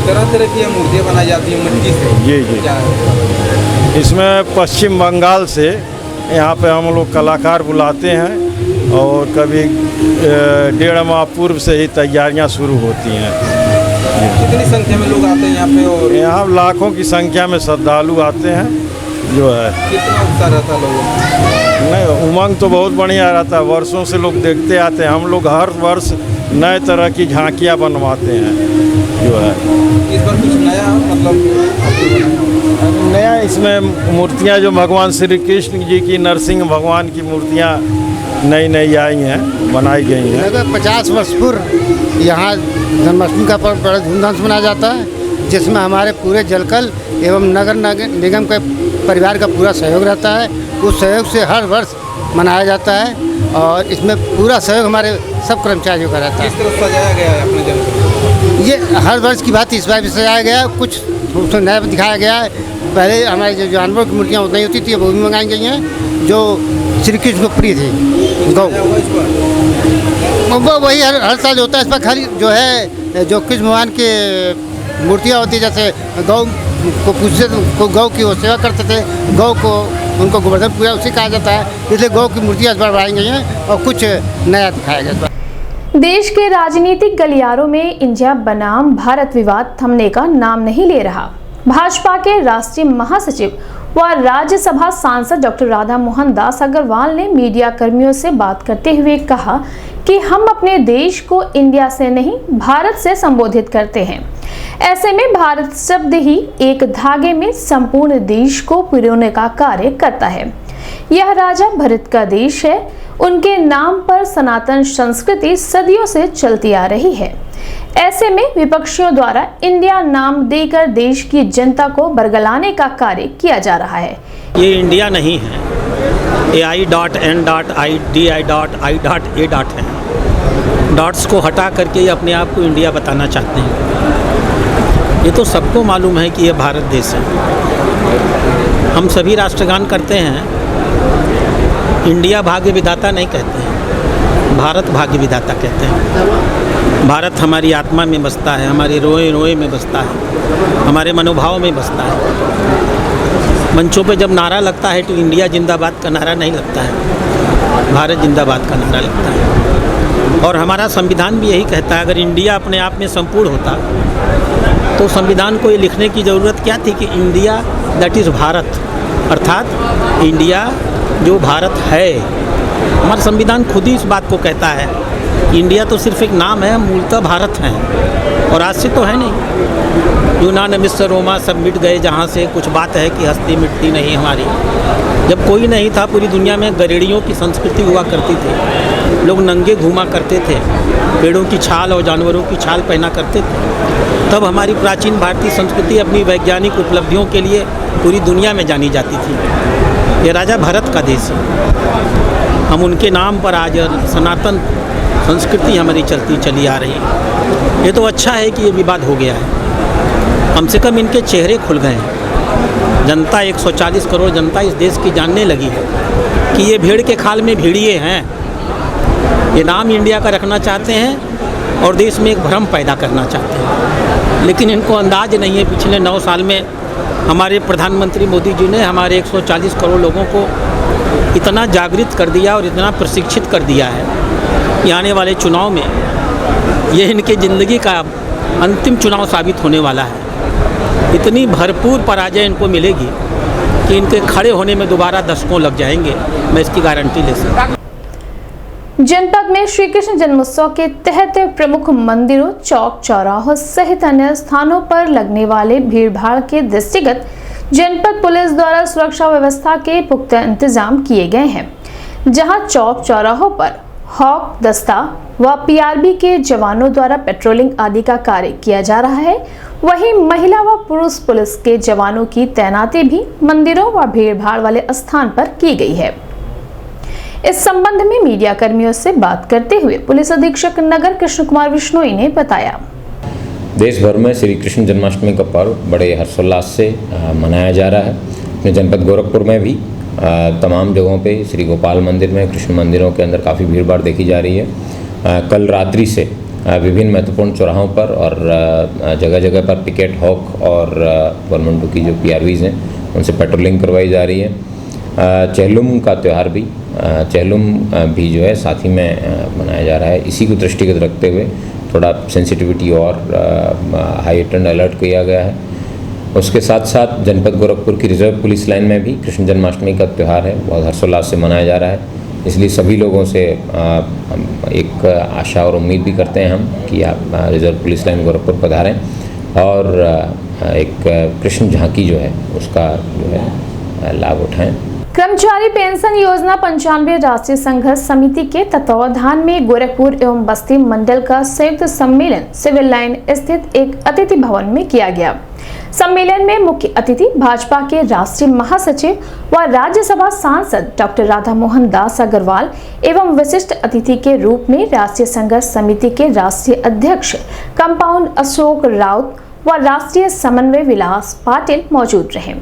तरह तरह की मूर्तियाँ बनाई जाती हैं मिट्टी से। जी। इसमें पश्चिम बंगाल से यहाँ पे हम लोग कलाकार बुलाते हैं और कभी 1.5 माह पूर्व से ही तैयारियाँ शुरू होती हैं। कितनी संख्या में लोग आते हैं यहाँ पे? और यहाँ लाखों की संख्या में श्रद्धालु आते हैं जो है। कितना उत्साह रहता है लोगों? नहीं, उमंग तो बहुत बढ़िया रहता है। वर्षों से लोग देखते आते हैं। हम लोग हर वर्ष नए तरह की झांकियाँ बनवाते हैं जो है। इस बार कुछ नया मतलब नया इसमें मूर्तियाँ जो भगवान श्री कृष्ण जी की, नरसिंह भगवान की मूर्तियाँ नई आई हैं, बनाई गई हैं। 50 वर्ष पूर्व यहाँ जन्माष्टमी का पर्व बड़ा धूमधाम से मनाया जाता है, जिसमें हमारे पूरे जलकल एवं नगर निगम के परिवार का पूरा सहयोग रहता है। उस सहयोग से हर वर्ष मनाया जाता है और इसमें पूरा सहयोग हमारे सब कर्मचारियों का रहता किस तरह सजाया गया है अपने जन्मदिन? है। ये हर वर्ष की बात इस बार भी सजाया गया है, कुछ उसमें नया दिखाया गया है। पहले हमारे जो जानवरों की मूर्तियाँ उतनी होती थी, वो भी मंगाई गई हैं जो श्री कृष्ण को प्रिय थी। गौ सजाया हुआ इस बार? वो वही हर साल होता है। इस पर खाली जो है जो कृष्ण भगवान के मूर्तियाँ होती है, जैसे गौ को पूजते को गौ की वो सेवा करते थे, गौ को उनको गोवर्धन पूजा उसी कहा जाता है, इसलिए गौ की मूर्तियाँ इस बार बढ़ाई गई हैं और कुछ नया दिखाया गया इस बार। देश के राजनीतिक गलियारों में इंडिया बनाम भारत विवाद थमने का नाम नहीं ले रहा। भाजपा के राष्ट्रीय महासचिव व राज्यसभा सांसद डॉक्टर राधा मोहन दास अग्रवाल ने मीडिया कर्मियों से बात करते हुए कहा कि हम अपने देश को इंडिया से नहीं भारत से संबोधित करते हैं। ऐसे में भारत शब्द ही एक धागे में संपूर्ण देश को पिरोने का कार्य करता है। यह राजा भरत का देश है, उनके नाम पर सनातन संस्कृति सदियों से चलती आ रही है। ऐसे में विपक्षियों द्वारा इंडिया नाम देकर देश की जनता को बरगलाने का कार्य किया जा रहा है। ये इंडिया नहीं है, AI.N.ID.I.A. है। डॉट्स को हटा करके ये अपने आप को इंडिया बताना चाहते हैं। ये तो सबको मालूम है कि ये भारत देश है। हम सभी राष्ट्रगान करते हैं, इंडिया भाग्य विधाता नहीं कहते हैं, भारत भाग्य विधाता कहते हैं। भारत हमारी आत्मा में बसता है, हमारे रोए रोए में बसता है, हमारे मनोभाव में बसता है। मंचों पे जब नारा लगता है तो इंडिया जिंदाबाद का नारा नहीं लगता है, भारत जिंदाबाद का नारा लगता है। और हमारा संविधान भी यही कहता है, अगर इंडिया अपने आप में संपूर्ण होता तो संविधान को ये लिखने की ज़रूरत क्या थी कि इंडिया दैट इज़ भारत, अर्थात इंडिया जो भारत है। हमारा संविधान खुद ही इस बात को कहता है कि इंडिया तो सिर्फ एक नाम है, मूलतः भारत है और आज से तो है नहीं। यूनान मिस्र रोमा सब मिट गए जहाँ से, कुछ बात है कि हस्ती मिटती नहीं हमारी। जब कोई नहीं था पूरी दुनिया में, गरेड़ियों की संस्कृति हुआ करती थी, लोग नंगे घूमा करते थे, पेड़ों की छाल और जानवरों की छाल पहना करते थे। तब हमारी प्राचीन भारतीय संस्कृति अपनी वैज्ञानिक उपलब्धियों के लिए पूरी दुनिया में जानी जाती थी। ये राजा भरत का देश है, हम उनके नाम पर आज सनातन संस्कृति हमारी चलती चली आ रही है। ये तो अच्छा है कि ये विवाद हो गया है, कम से कम इनके चेहरे खुल गए हैं। जनता 140 करोड़ जनता इस देश की जानने लगी है कि ये भेड़ के खाल में भेड़िए हैं। ये नाम इंडिया का रखना चाहते हैं और देश में एक भ्रम पैदा करना चाहते हैं, लेकिन इनको अंदाज नहीं है पिछले 9 साल में हमारे प्रधानमंत्री मोदी जी ने हमारे 140 करोड़ लोगों को इतना जागृत कर दिया और इतना प्रशिक्षित कर दिया है कि आने वाले चुनाव में ये इनके ज़िंदगी का अंतिम चुनाव साबित होने वाला है। इतनी भरपूर पराजय इनको मिलेगी कि इनके खड़े होने में दोबारा दशकों लग जाएंगे, मैं इसकी गारंटी ले सकता हूँ। जनपद में श्री कृष्ण जन्मोत्सव के तहत प्रमुख मंदिरों, चौक चौराहों सहित अन्य स्थानों पर लगने वाले भीड़भाड़ के दृष्टिगत जनपद पुलिस द्वारा सुरक्षा व्यवस्था के पुख्ता इंतजाम किए गए हैं, जहां चौक चौराहों पर हॉक दस्ता व पीआरबी के जवानों द्वारा पेट्रोलिंग आदि का कार्य किया जा रहा है। वहीं महिला व पुरुष पुलिस के जवानों की तैनाती भी मंदिरों व भीड़भाड़ वाले स्थान पर की गई है। इस संबंध में मीडिया कर्मियों से बात करते हुए पुलिस अधीक्षक नगर कृष्ण कुमार विश्नोई ने बताया, देश भर में श्री कृष्ण जन्माष्टमी का पर्व बड़े हर्षोल्लास से मनाया जा रहा है। अपने जनपद गोरखपुर में भी तमाम जगहों पे श्री गोपाल मंदिर में, कृष्ण मंदिरों के अंदर काफ़ी भीड़ भाड़ देखी जा रही है। कल रात्रि से विभिन्न महत्वपूर्ण चौराहों पर और जगह जगह पर पिकेट हॉक और गवर्नमेंट की जो पीआरवीज़ हैं उनसे पेट्रोलिंग करवाई जा रही है। चहलुम का त्यौहार भी जो है साथ ही में मनाया जा रहा है। इसी को दृष्टिगत रखते हुए थोड़ा सेंसिटिविटी और हाइटेंड अलर्ट किया गया है। उसके साथ साथ जनपद गोरखपुर की रिजर्व पुलिस लाइन में भी कृष्ण जन्माष्टमी का त्यौहार है, बहुत हर्षोल्लास से मनाया जा रहा है। इसलिए सभी लोगों से हम एक आशा और उम्मीद भी करते हैं हम कि आप रिजर्व पुलिस लाइन गोरखपुर पधारें और एक कृष्ण झांकी जो है उसका जो है लाभ उठाएं। कर्मचारी पेंशन योजना 95 राष्ट्रीय संघर्ष समिति के तत्वावधान में गोरखपुर एवं बस्ती मंडल का संयुक्त सम्मेलन सिविल लाइन स्थित एक अतिथि भवन में किया गया, सम्मेलन में मुख्य अतिथि भाजपा के राष्ट्रीय महासचिव व राज्यसभा सांसद डॉक्टर राधा मोहन दास अग्रवाल एवं विशिष्ट अतिथि के रूप में राष्ट्रीय संघर्ष समिति के राष्ट्रीय अध्यक्ष कंपाउंड अशोक राउत व राष्ट्रीय समन्वय विलास पाटिल मौजूद रहे।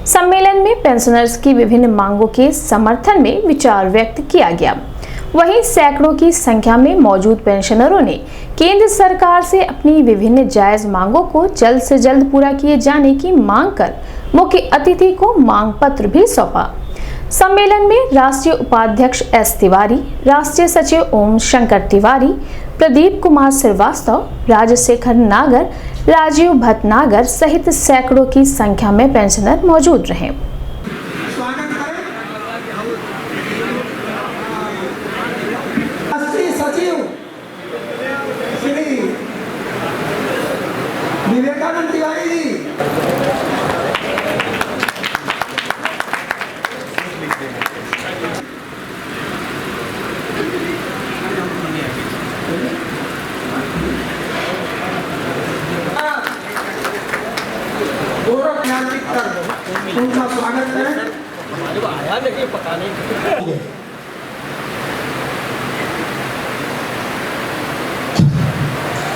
सम्मेलन में पेंशनर्स की विभिन्न मांगों के समर्थन में विचार व्यक्त किया गया। वहीं सैकड़ों की संख्या में मौजूद पेंशनरों ने केंद्र सरकार से अपनी विभिन्न जायज मांगों को जल्द से जल्द पूरा किए जाने की मांग कर मुख्य अतिथि को मांग पत्र भी सौंपा। सम्मेलन में राष्ट्रीय उपाध्यक्ष एस तिवारी, राष्ट्रीय सचिव ओम शंकर तिवारी, प्रदीप कुमार श्रीवास्तव, राजशेखर नागर, राजीव भटनागर सहित सैकड़ों की संख्या में पेंशनर मौजूद रहे। विवेकानंद तिवारी जी, गौरव उनका स्वागत है।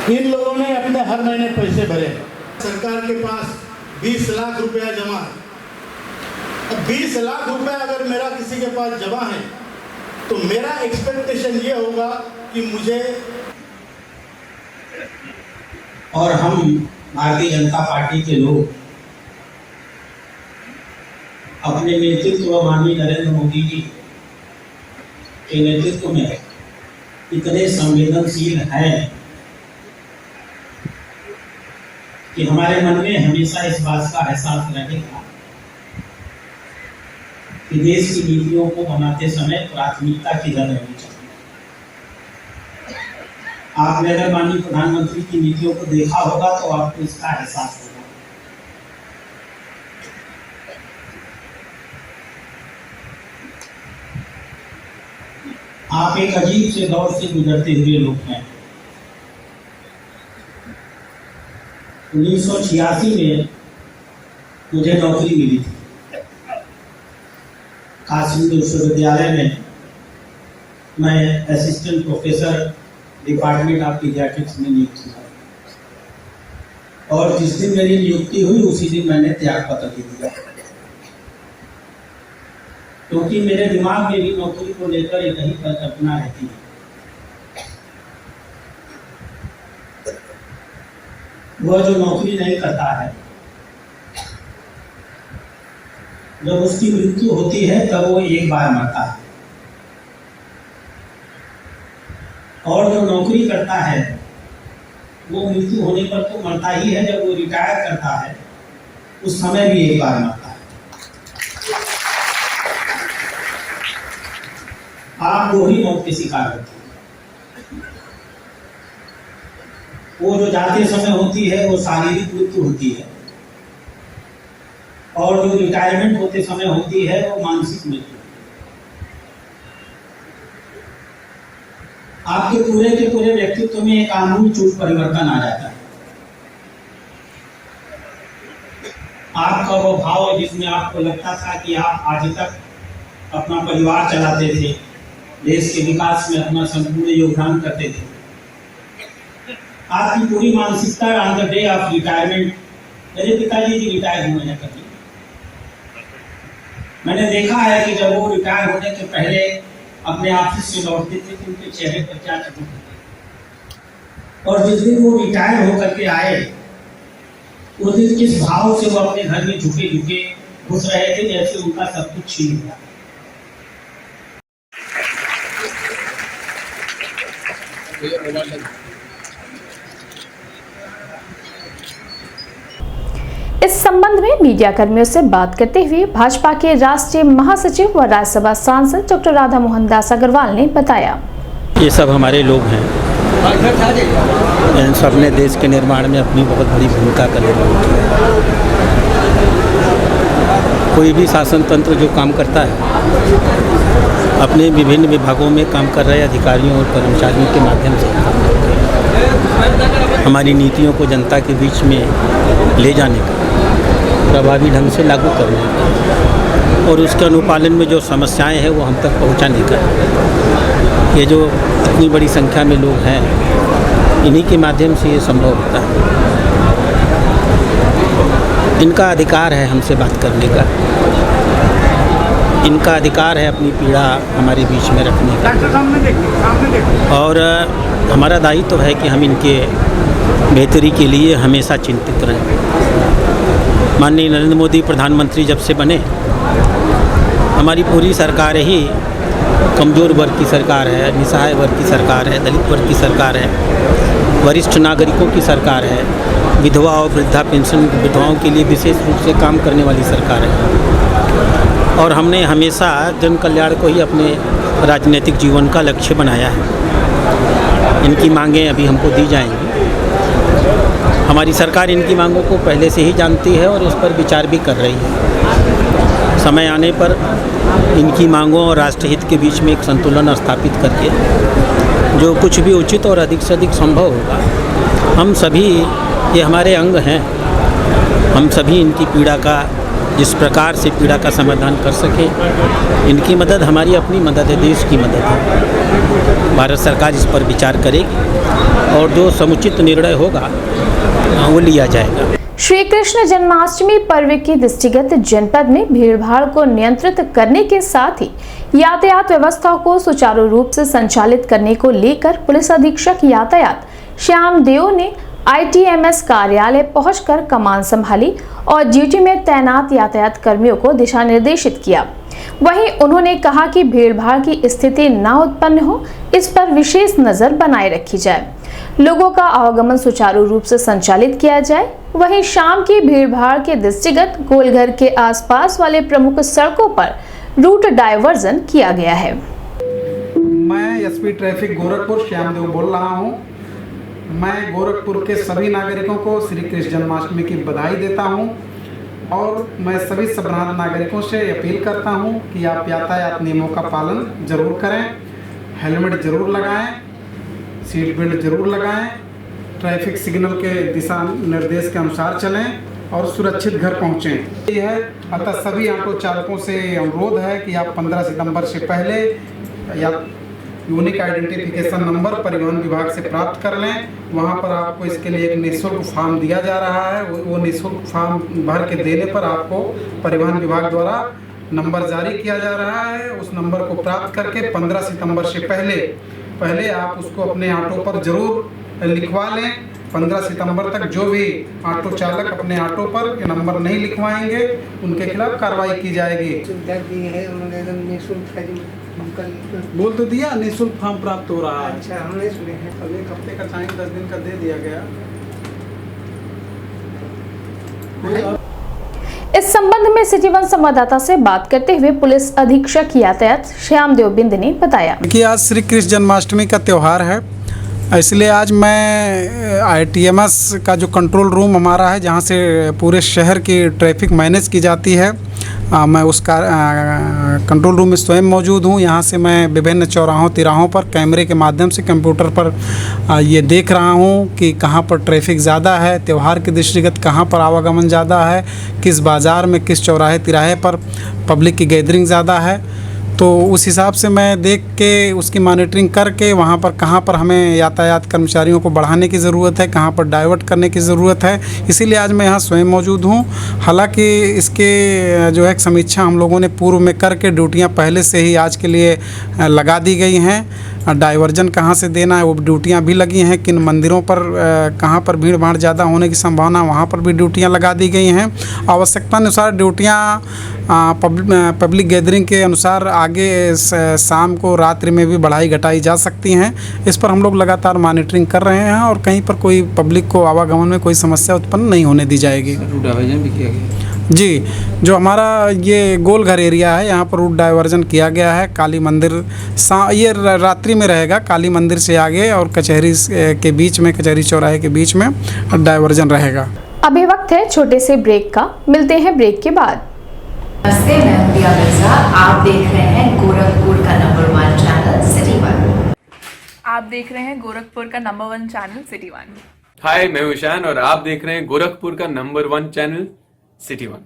इन लोगों ने अपने हर महीने पैसे भरे। सरकार के पास 20 लाख रुपया जमा है। अब 20 लाख रुपया अगर मेरा किसी के पास जमा है तो मेरा एक्सपेक्टेशन ये होगा कि मुझे, और हम भारतीय जनता पार्टी के लोग अपने नेतृत्व माननीय नरेंद्र मोदी जी के नेतृत्व में इतने संवेदनशील हैं कि हमारे मन में हमेशा इस बात का एहसास रहेगा कि देश की नीतियों को बनाते समय प्राथमिकता किधर रहनी चाहिए। आपने अगर माननीय प्रधानमंत्री की नीतियों को देखा होगा तो आपको इसका एहसास होगा। आप एक अजीब से दौर से गुजरते हुए लोग हैं। 1986 में मुझे नौकरी मिली थी काशी विश्वविद्यालय में। मैं assistant professor department of paediatrics में नियुक्त हुआ और जिस दिन मेरी नियुक्ति हुई उसी दिन मैंने त्याग पत्र दे दिया, क्योंकि मेरे दिमाग में भी नौकरी को लेकर एक ही परिकल्पना रहती है। वह जो नौकरी नहीं करता है, जब उसकी मृत्यु होती है तब वो एक बार मरता है, और जो नौकरी करता है वो मृत्यु होने पर तो मरता ही है, जब वो रिटायर करता है उस समय भी एक बार मरता है। आप दोहरी मौत के शिकार होते हैं। वो जो जाते समय होती है वो शारीरिक मृत्यु होती है, और जो रिटायरमेंट होते समय होती है वो मानसिक मृत्यु। आपके पूरे के पूरे व्यक्तित्व में एक आमूल-चूल परिवर्तन आ जाता है। आपका वो भाव जिसमें आपको लगता था कि आप आज तक अपना परिवार चलाते थे, देश के विकास में अपना संपूर्ण योगदान करते थे, आपकी पूरी मानसिकता on the day of retirement, मेरे पिताजी जी रिटायर हुए हैं कभी, मैंने देखा है कि जब वो रिटायर होने के पहले अपने ऑफिस से लौटते थे तो उनके चेहरे पर क्या चमक थी, और जिस दिन वो रिटायर होकर के आए उस दिन किस भाव से वो अपने घर में झुके झुके घुस रहे थे, जैसे उनका सब कुछ छीन लिया। इस संबंध में मीडिया कर्मियों से बात करते हुए भाजपा के राष्ट्रीय महासचिव व राज्यसभा सांसद डॉक्टर राधा मोहन दास अग्रवाल ने बताया, ये सब हमारे लोग हैं, इन सब ने देश के निर्माण में अपनी बहुत बड़ी भूमिका का निर्वहन किया। कोई भी शासन तंत्र जो काम करता है अपने विभिन्न विभागों में काम कर रहे अधिकारियों और कर्मचारियों के माध्यम से हमारी नीतियों को जनता के बीच में ले जाने का प्रभावी ढंग से लागू करने का और उसके अनुपालन में जो समस्याएं हैं वो हम तक पहुंचाने का। ये जो इतनी बड़ी संख्या में लोग हैं, इन्हीं के माध्यम से ये संभव होता है। इनका अधिकार है हमसे बात करने का, इनका अधिकार है अपनी पीड़ा हमारे बीच में रखने का, और हमारा दायित्व है कि हम इनके बेहतरी के लिए हमेशा चिंतित रहें। माननीय नरेंद्र मोदी प्रधानमंत्री जब से बने, हमारी पूरी सरकार ही कमज़ोर वर्ग की सरकार है, निसहाय वर्ग की सरकार है, दलित वर्ग की सरकार है, वरिष्ठ नागरिकों की सरकार है, विधवा और वृद्धा पेंशन विधवाओं के लिए विशेष रूप से काम करने वाली सरकार है। और हमने हमेशा जन कल्याण को ही अपने राजनीतिक जीवन का लक्ष्य बनाया है। इनकी मांगें अभी हमको दी जाएंगी। हमारी सरकार इनकी मांगों को पहले से ही जानती है और इस पर विचार भी कर रही है। समय आने पर इनकी मांगों और राष्ट्रहित के बीच में एक संतुलन स्थापित करके जो कुछ भी उचित और अधिक से अधिक संभव होगा, हम सभी, ये हमारे अंग हैं, हम सभी इनकी पीड़ा का, जिस प्रकार से पीड़ा का समाधान कर सकें, इनकी मदद हमारी अपनी मदद है, देश की मदद है। भारत सरकार इस पर विचार करेगी और जो समुचित निर्णय होगा वो लिया जाएगा। श्री कृष्ण जन्माष्टमी पर्व के दृष्टिगत जनपद में भीड़भाड़ को नियंत्रित करने के साथ ही यातायात व्यवस्था को सुचारू रूप से संचालित करने को लेकर पुलिस अधीक्षक यातायात श्याम देव ने ITMS कार्यालय पहुंचकर कमान संभाली और ड्यूटी में तैनात यातायात कर्मियों को दिशा निर्देशित किया। वहीं उन्होंने कहा कि भीड़भाड़ की स्थिति न उत्पन्न हो, इस पर विशेष नजर बनाए रखी जाए, लोगों का आवागमन सुचारू रूप से संचालित किया जाए। वहीं शाम की भीड़भाड़ के दृष्टिगत गोलघर के आसपास वाले प्रमुख सड़कों पर रूट डायवर्जन किया गया है। मैं SP ट्रैफिक गोरखपुर श्यामदेव बोल रहा हूँ। मैं गोरखपुर के सभी नागरिकों को श्री कृष्ण जन्माष्टमी की बधाई देता हूँ और मैं सभी संभ्रांत नागरिकों से अपील करता हूँ कि आप यातायात नियमों का पालन जरूर करें, हेलमेट जरूर लगाएं, सीट बेल्ट जरूर लगाएं, ट्रैफिक सिग्नल के दिशा निर्देश के अनुसार चलें और सुरक्षित घर पहुँचें। यह है, अतः सभी ऑटो चालकों से अनुरोध है कि आप 15 सितंबर से पहले या यूनिक आइडेंटिफिकेशन नंबर परिवहन विभाग से प्राप्त कर लें। वहां पर आपको इसके लिए एक निःशुल्क फॉर्म दिया जा रहा है। वो निःशुल्क फॉर्म भर के देने पर आपको परिवहन विभाग द्वारा नंबर जारी किया जा रहा है। उस नंबर को प्राप्त करके 15 सितंबर से पहले आप उसको अपने ऑटो पर जरूर लिखवा लें। 15 सितंबर तक जो भी ऑटो चालक अपने ऑटो पर ये नंबर नहीं लिखवाएंगे, उनके खिलाफ कार्रवाई की जाएगी। बोल तो दिया, निःशुल्क फॉर्म प्राप्त हो रहा है। अच्छा, हमने सुने हैं। अब 1 हफ्ते का टाइम 10 दिन का दे दिया गया। इस संबंध में सिटी वन संवाददाता से बात करते हुए पुलिस अधीक्षक यातायात श्यामदेव बिंद ने बताया कि आज श्री कृष्ण जन्माष्टमी का त्यौहार है, इसलिए आज मैं ITMS का जो कंट्रोल रूम हमारा है, जहाँ से पूरे शहर की ट्रैफिक मैनेज की जाती है, मैं उसका कंट्रोल रूम में स्वयं मौजूद हूँ। यहाँ से मैं विभिन्न चौराहों तिराहों पर कैमरे के माध्यम से कंप्यूटर पर ये देख रहा हूँ कि कहाँ पर ट्रैफिक ज़्यादा है, त्यौहार के दृष्टिगत कहाँ पर आवागमन ज़्यादा है, किस बाज़ार में, किस चौराहे तिराहे पर पब्लिक की गैदरिंग ज़्यादा है। तो उस हिसाब से मैं देख के उसकी मॉनिटरिंग करके वहाँ पर कहाँ पर हमें यातायात कर्मचारियों को बढ़ाने की ज़रूरत है, कहाँ पर डाइवर्ट करने की ज़रूरत है, इसीलिए आज मैं यहाँ स्वयं मौजूद हूँ। हालांकि इसके जो है समीक्षा हम लोगों ने पूर्व में करके ड्यूटियाँ पहले से ही आज के लिए लगा दी गई हैं। डाइवर्जन कहाँ से देना है वो ड्यूटियाँ भी लगी हैं। किन मंदिरों पर कहाँ पर भीड़ भाड़ ज़्यादा होने की संभावना, वहाँ पर भी ड्यूटियाँ लगा दी गई हैं। आवश्यकता अनुसार ड्यूटियाँ पब्लिक गैदरिंग के अनुसार आगे शाम को रात्रि में भी बढ़ाई घटाई जा सकती हैं। इस पर हम लोग लगातार मॉनिटरिंग कर रहे हैं और कहीं पर कोई पब्लिक को आवागमन में कोई समस्या उत्पन्न नहीं होने दी जाएगी। रूट डाइवर्जन भी किया गया जी, जो हमारा ये गोलघर एरिया है, यहाँ पर रूट डाइवर्जन किया गया है। काली मंदिर ये रात्रि में रहेगा, काली मंदिर से आगे और कचहरी के बीच में, कचहरी चौराहे के बीच में डाइवर्जन रहेगा। अभी वक्त है छोटे से ब्रेक का, मिलते हैं ब्रेक के बाद। नमस्ते, मैं प्रिया मिर्जा। आप देख रहे हैं गोरखपुर का नंबर 1 चैनल सिटी वन। आप देख रहे हैं गोरखपुर का नंबर 1 चैनल सिटी वन। हाय, मैं ईशान और आप देख रहे हैं गोरखपुर का नंबर 1 चैनल सिटी वन।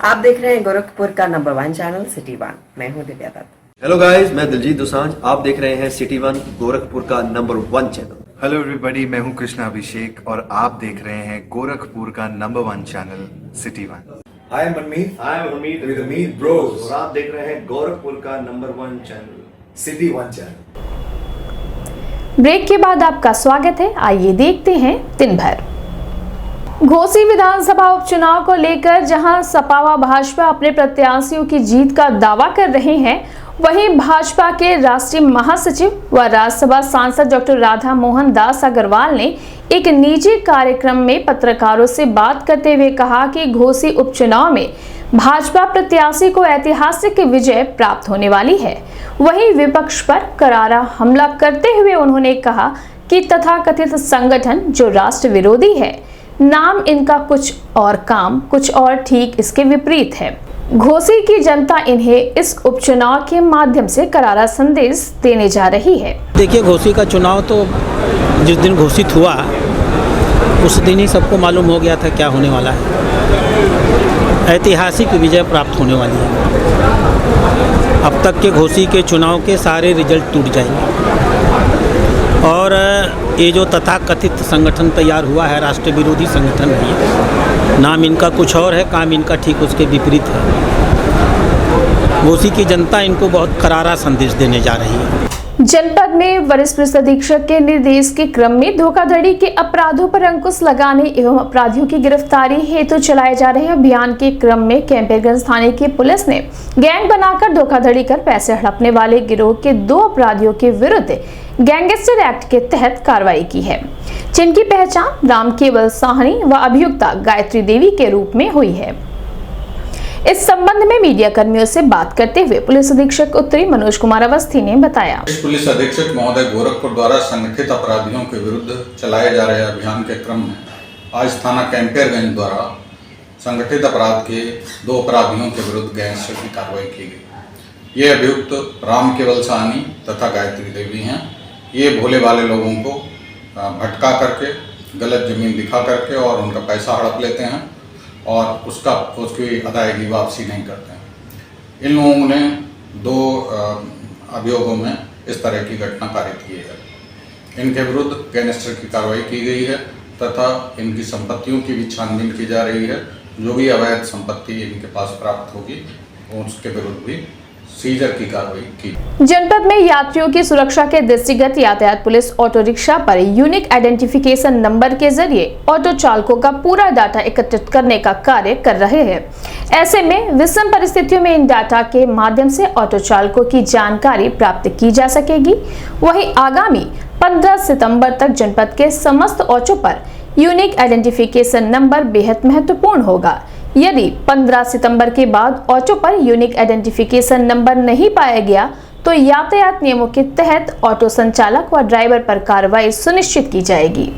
आप देख रहे हैं गोरखपुर का नंबर 1 चैनल सिटी वन। मैं हूं दिव्या दत्त। हेलो गाइस, मैं दिलजीत दोसांझ। आप देख रहे हैं सिटी वन, गोरखपुर का नंबर 1 चैनल। हेलो एवरीबॉडी, मैं हूं कृष्णा अभिषेक और आप देख रहे हैं गोरखपुर का number 1 channel City One. Hi Manmeet with Amit bros और आप देख रहे हैं गोरखपुर का number 1 channel City One channel. Break के बाद आपका स्वागत है। आइए देखते हैं दिन भर। घोसी विधानसभा उपचुनाव को लेकर जहां सपा व भाजपा अपने प्रत्याशियों की जीत का दावा कर रहे हैं, वहीं भाजपा के राष्ट्रीय महासचिव व राज्यसभा सांसद डॉक्टर राधा मोहन दास अग्रवाल ने एक निजी कार्यक्रम में पत्रकारों से बात करते हुए कहा कि घोसी उपचुनाव में भाजपा प्रत्याशी को ऐतिहासिक विजय प्राप्त होने वाली है। वहीं विपक्ष पर करारा हमला करते हुए उन्होंने कहा कि तथाकथित संगठन जो राष्ट्र विरोधी है, नाम इनका कुछ और काम कुछ और ठीक इसके विपरीत है। घोसी की जनता इन्हें इस उपचुनाव के माध्यम से करारा संदेश देने जा रही है। देखिए, घोसी का चुनाव तो जिस दिन घोषित हुआ उस दिन ही सबको मालूम हो गया था क्या होने वाला है। ऐतिहासिक विजय प्राप्त होने वाली है। अब तक के घोसी के चुनाव के सारे रिजल्ट टूट जाएंगे और ये जो तथाकथित संगठन तैयार हुआ है, राष्ट्र विरोधी संगठन है, नाम इनका कुछ और है, काम इनका ठीक उसके विपरीत है। घोसी की जनता इनको बहुत करारा संदेश देने जा रही है। जनपद में वरिष्ठ पुलिस अधीक्षक के निर्देश के क्रम में धोखाधड़ी के अपराधों पर अंकुश लगाने एवं अपराधियों की गिरफ्तारी हेतु चलाए जा रहे अभियान के क्रम में कैंपरगंज थाने की पुलिस ने गैंग बनाकर धोखाधड़ी कर पैसे हड़पने वाले गिरोह के 2 अपराधियों के विरुद्ध गैंगस्टर एक्ट के तहत कार्रवाई की है, जिनकी पहचान राम केवल साहनी व अभियुक्ता गायत्री देवी के रूप में हुई है। इस संबंध में मीडिया कर्मियों से बात करते हुए पुलिस अधीक्षक उत्तरी मनोज कुमार अवस्थी ने बताया। पुलिस अधीक्षक महोदय गोरखपुर द्वारा संगठित अपराधियों के विरुद्ध चलाए जा रहे अभियान के क्रम में आज थाना कैंपरगंज द्वारा संगठित अपराध के 2 अपराधियों के विरुद्ध गैंगस्टर की कार्रवाई की गई। ये अभियुक्त राम केवल साहनी तथा गायत्री देवी हैं। ये भोले भाले लोगों को भटका करके गलत जमीन दिखा करके और उनका पैसा हड़प लेते हैं और उसकी अदायगी वापसी नहीं करते हैं। इन लोगों ने 2 अभियोगों में इस तरह की घटना कारित की है। इनके विरुद्ध गैंगस्टर की कार्रवाई की गई है तथा इनकी संपत्तियों की भी छानबीन की जा रही है। जो भी अवैध संपत्ति इनके पास प्राप्त होगी उसके विरुद्ध भी सीजर की कार्रवाई की। जनपद में यात्रियों की सुरक्षा के दृष्टिगत यातायात पुलिस ऑटो रिक्शा पर यूनिक आइडेंटिफिकेशन नंबर के जरिए ऑटो चालकों का पूरा डाटा एकत्रित करने का कार्य कर रहे हैं। ऐसे में विषम परिस्थितियों में इन डाटा के माध्यम से ऑटो चालकों की जानकारी प्राप्त की जा सकेगी। वहीं आगामी 15 सितंबर तक जनपद के समस्त ऑटो पर यूनिक आइडेंटिफिकेशन नंबर बेहद महत्वपूर्ण होगा। यदि 15 सितंबर के बाद ऑटो पर यूनिक आइडेंटिफिकेशन नंबर नहीं पाया गया तो यातायात नियमों के तहत ऑटो संचालक व ड्राइवर पर कार्रवाई सुनिश्चित की जाएगी।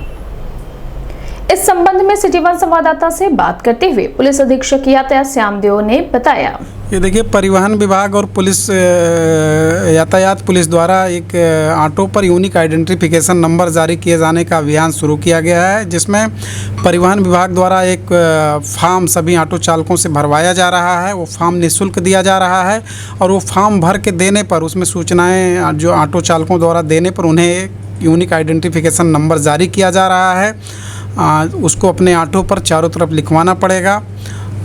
इस संबंध में सिटी वन संवाददाता से बात करते हुए पुलिस अधीक्षक यातायात श्यामदेव ने बताया। ये देखिए, परिवहन विभाग और पुलिस यातायात पुलिस द्वारा एक ऑटो पर यूनिक आइडेंटिफिकेशन नंबर जारी किए जाने का अभियान शुरू किया गया है, जिसमें परिवहन विभाग द्वारा एक फॉर्म सभी ऑटो चालकों से भरवाया जा रहा है। वो फॉर्म निःशुल्क दिया जा रहा है और वो फॉर्म भर के देने पर उसमें सूचनाएं जो ऑटो चालकों द्वारा देने पर उन्हें एक यूनिक आइडेंटिफिकेशन नंबर जारी किया जा रहा है। उसको अपने ऑटो पर चारों तरफ लिखवाना पड़ेगा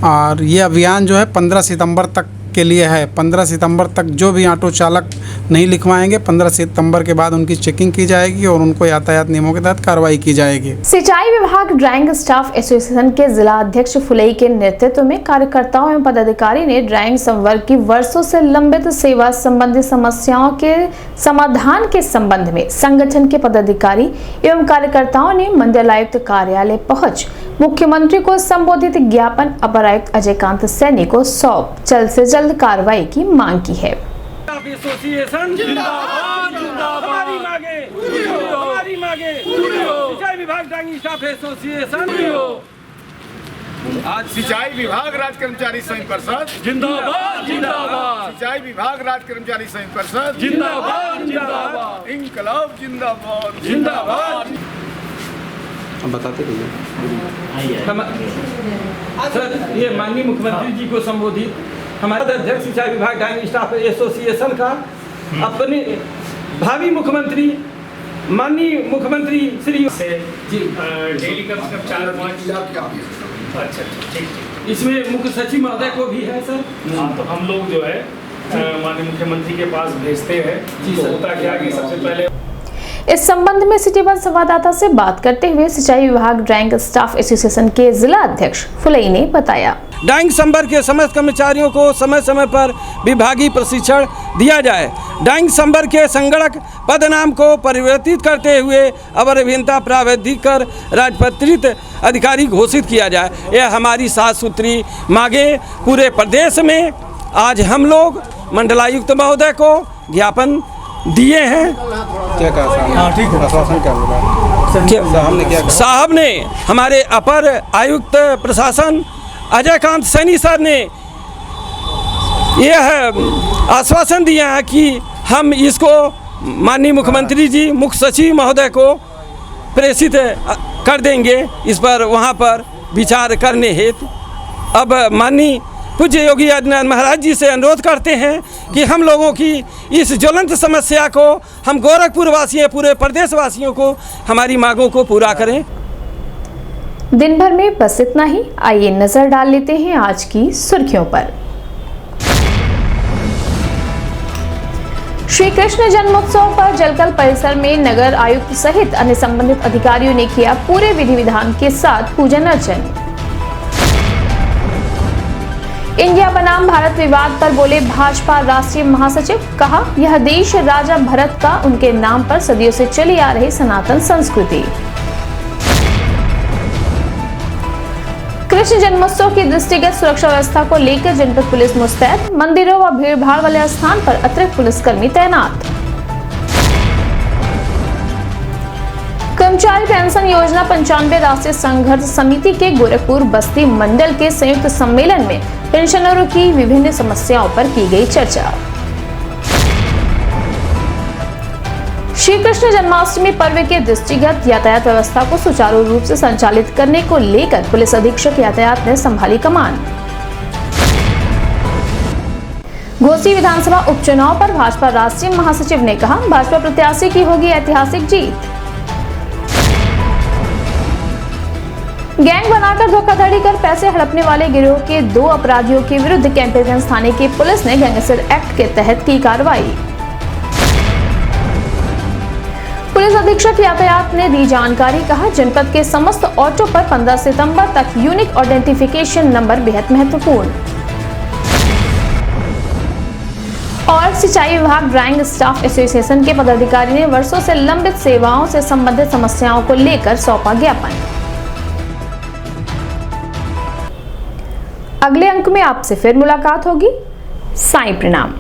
और ये अभियान जो है 15 सितंबर तक के लिए है। 15 सितंबर तक जो भी ऑटो चालक नहीं लिखवाएंगे, 15 सितंबर के बाद उनकी चेकिंग की जाएगी और उनको यातायात नियमों के तहत कार्रवाई की जाएगी। सिंचाई विभाग ड्राइंग स्टाफ एसोसिएशन के जिला अध्यक्ष फुलई के नेतृत्व में कार्यकर्ताओं एवं पदाधिकारी ने ड्राइंग संवर्ग की वर्षों से लंबित सेवा संबंधी समस्याओं के समाधान के संबंध में संगठन के पदाधिकारी एवं कार्यकर्ताओं ने मंडलायुक्त कार्यालय पहुंच मुख्यमंत्री को संबोधित ज्ञापन अपर आयुक्त अजयकांत सैनी को सौंप जल्द से जल्द कार्रवाई की मांग की है। एसोसिएशन जिंदाबाद जिंदाबाद, हमारी मांगे पूरी हो, हमारी मांगे पूरी हो। सिंचाई विभाग ड्राइंग स्टाफ एसोसिएशन पूरी हो। आज सिंचाई विभाग राज्य कर्मचारी संघ परिषद जिंदाबाद जिंदाबाद, सिंचाई विभाग राज्य कर्मचारी संघ परिषद जिंदाबाद जिंदाबाद, इंकलाब जिंदाबाद जिंदाबाद। हम बताते रहिए। सर, ये माननीय मुख्यमंत्री जी को संबोधित हमारे अध्यक्ष सिंचाई विभाग डाइंग स्टाफ एसोसिएशन का अपने भावी मुख्यमंत्री माननीय मुख्यमंत्री श्री जी डेली कम से कम 4-5 अच्छा ठीक, इसमें मुख्य सचिव महोदय को भी है सर। हाँ, तो हम लोग जो है माननीय मुख्यमंत्री के पास भेजते हैं। जी सर, होता क्या कि सबसे पहले इस संबंध में सिटी वन संवाददाता से बात करते हुए सिंचाई विभाग डाइंग स्टाफ एसोसिएशन के जिला अध्यक्ष फुलई ने बताया, डाइंग संबर के समस्त कर्मचारियों को समय समय पर विभागीय प्रशिक्षण दिया जाए। डाइंग संबर के संगणक पदनाम को परिवर्तित करते हुए अवर अभियंता प्रावधिकर राजपत्रित अधिकारी घोषित किया जाए। यह हमारी 7 सूत्री मांगे पूरे प्रदेश में आज हम लोग मंडलायुक्त महोदय को ज्ञापन दिए हैं। क्या कहा? हाँ ठीक है, आश्वासन क्या मिला? साहब ने क्या कहा? साहब ने हमारे अपर आयुक्त प्रशासन अजय कांत सैनी सर ने यह आश्वासन दिया है कि हम इसको माननीय मुख्यमंत्री जी मुख्य सचिव महोदय को प्रेषित कर देंगे, इस पर वहाँ पर विचार करने हेतु। अब माननीय पूज्य योगी आदित्यनाथ महाराज जी से अनुरोध करते हैं कि हम लोगों की इस ज्वलंत समस्या को हम गोरखपुर वासियों पूरे प्रदेश वासियों को हमारी मांगों को पूरा करें। दिन भर में बस इतना ही। आइए नजर डाल लेते हैं आज की सुर्खियों पर। श्री कृष्ण जन्मोत्सव पर जलकल परिसर में नगर आयुक्त सहित अन्य संबंधित अधिकारियों ने किया पूरे विधि विधान के साथ पूजन अर्चन। इंडिया बनाम भारत विवाद पर बोले भाजपा राष्ट्रीय महासचिव, कहा यह देश राजा भरत का उनके नाम पर सदियों से चली आ रही सनातन संस्कृति। कृष्ण जन्मोत्सव की दृष्टिगत सुरक्षा व्यवस्था को लेकर जनपद पुलिस मुस्तैद, मंदिरों व भीड़ भाड़ वाले स्थान पर अतिरिक्त पुलिसकर्मी तैनात। कर्मचारी पेंशन योजना 95 राष्ट्रीय संघर्ष समिति के गोरखपुर बस्ती मंडल के संयुक्त सम्मेलन में पेंशनरों की विभिन्न समस्याओं पर की गई चर्चा। श्री कृष्ण जन्माष्टमी पर्व के दृष्टिगत यातायात व्यवस्था को सुचारू रूप से संचालित करने को लेकर पुलिस अधीक्षक यातायात ने संभाली कमान। घोसी विधानसभा उपचुनाव पर भाजपा राष्ट्रीय महासचिव ने कहा, भाजपा प्रत्याशी की होगी ऐतिहासिक जीत। गैंग बनाकर धोखाधड़ी कर पैसे हड़पने वाले गिरोह के 2 अपराधियों के विरुद्ध कैंपरगंज थाने की पुलिस ने गैंगस्टर एक्ट के तहत की कार्रवाई। पुलिस अधीक्षक यातायात ने दी जानकारी, कहा जनपद के समस्त ऑटो पर 15 सितंबर तक यूनिक आइडेंटिफिकेशन नंबर बेहद महत्वपूर्ण। और सिंचाई विभाग ड्राइंग स्टाफ एसोसिएशन के पदाधिकारी ने वर्षों से लंबित सेवाओं से संबंधित समस्याओं को लेकर सौंपा ज्ञापन। अगले अंक में आपसे फिर मुलाकात होगी। साईं प्रणाम।